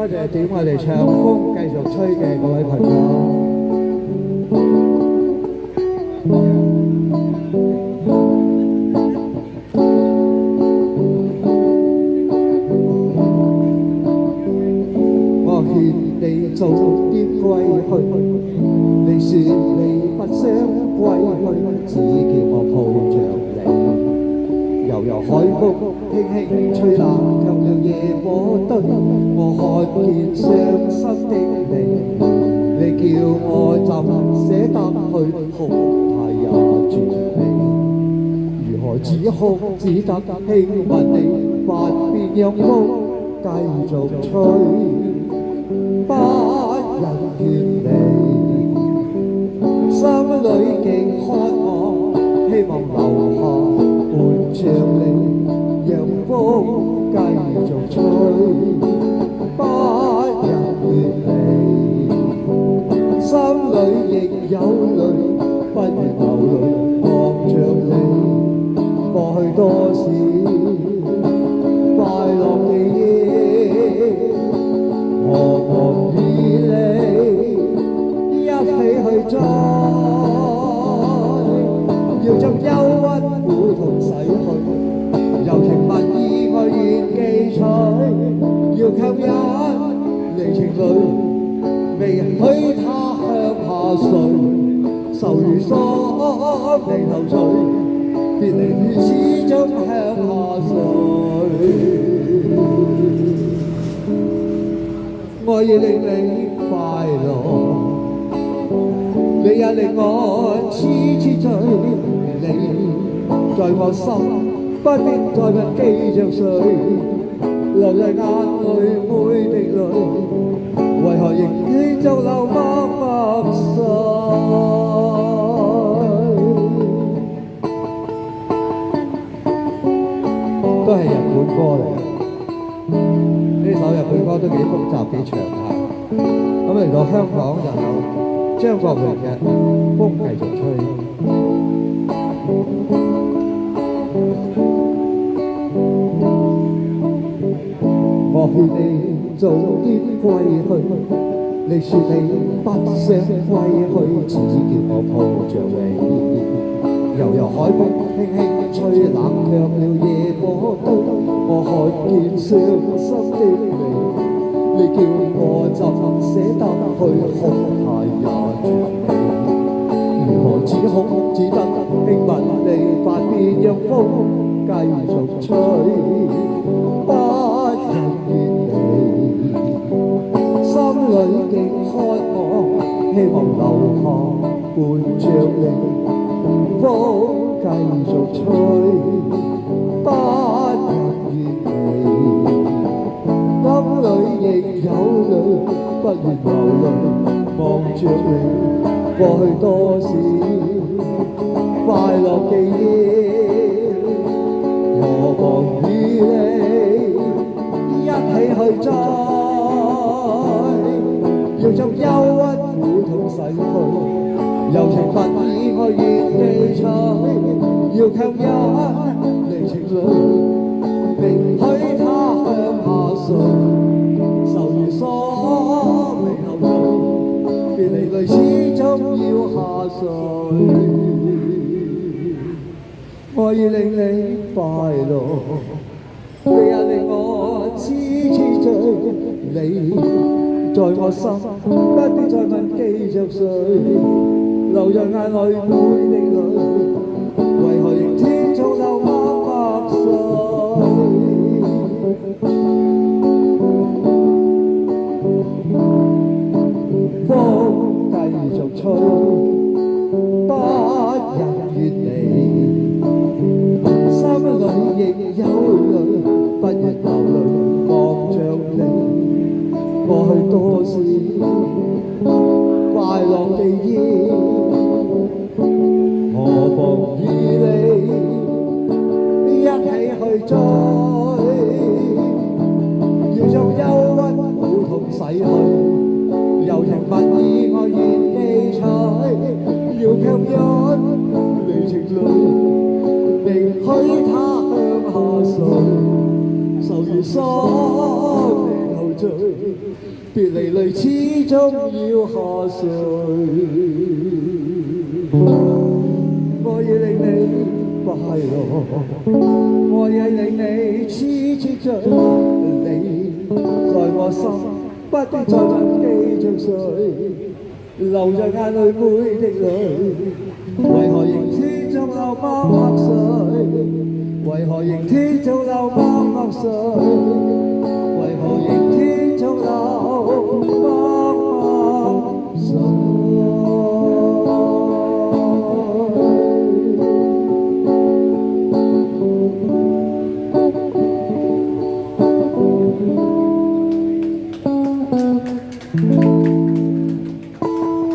多謝點我哋唱風繼續吹嘅各位朋友。我勸你早啲歸去，你說你不想歸去，只叫我抱着你。悠悠海風輕輕吹冷卻了夜火堆，我看見傷心的你，你叫我怎捨得去哭態也絕美。如何止哭只得輕吻你，髮邊讓風繼續吹。不忍遠離，心裏極渴望，希望留下伴着你，讓風繼續吹。不忍遠離，心裏亦有淚，不如流淚望着你，過去多少快樂記憶。何妨與你一起去追，要將憂鬱苦痛洗去，柔情蜜意愛願記取，要強忍離情淚，未許他向下垂，愁如鎖眉頭垂，別離雨始終向下垂。我要令你快樂，你也令我痴痴醉。你在我心，不必再問記着誰，流在眼裏每滴淚，為何仍繼續流默默碎？都係日本歌嚟。呢首日本歌都幾複雜幾長下，咁嚟到香港就有張國榮嘅《風繼續吹》。我勸你早啲歸去，你說你不想歸去，只叫我抱着你。悠悠海風輕輕吹，冷卻了夜火堆，我看見傷心的你，你叫我怎捨得去哭態也絕美。如何止哭只得輕吻你，髮邊讓風繼續吹，不忍遠離，心裏極渴望，希望留下伴着你，風繼續吹，不忍遠離，心裏亦有淚，不願流淚望着你，過去多少快樂記憶，何妨與你一起去追，要將憂鬱苦痛洗去，柔情蜜意愛願記取，要強忍離情淚，明許他向下垂，愁如鎖眉頭聚，別離淚始終要下垂。我要令你快樂，你也令我痴痴醉，你在我心，不必再問記着誰，流在眼裏每滴淚，為何仍天縱流默默碎？風繼續吹，不忍遠離，心裏亦有淚，不願流淚望着你，過去多少快樂記憶，何妨與你一起去追，要將憂鬱苦痛洗去，柔情蜜意愛願記取，要強忍離情淚，明許他向下垂，愁如鎖眉頭聚，醉，別離淚始終要下垂。我要令你快樂，我要令你痴痴醉，你在我心，不必再問記着誰，流着眼淚每滴淚，為何仍天中流默默水？為何仍天中流默默水？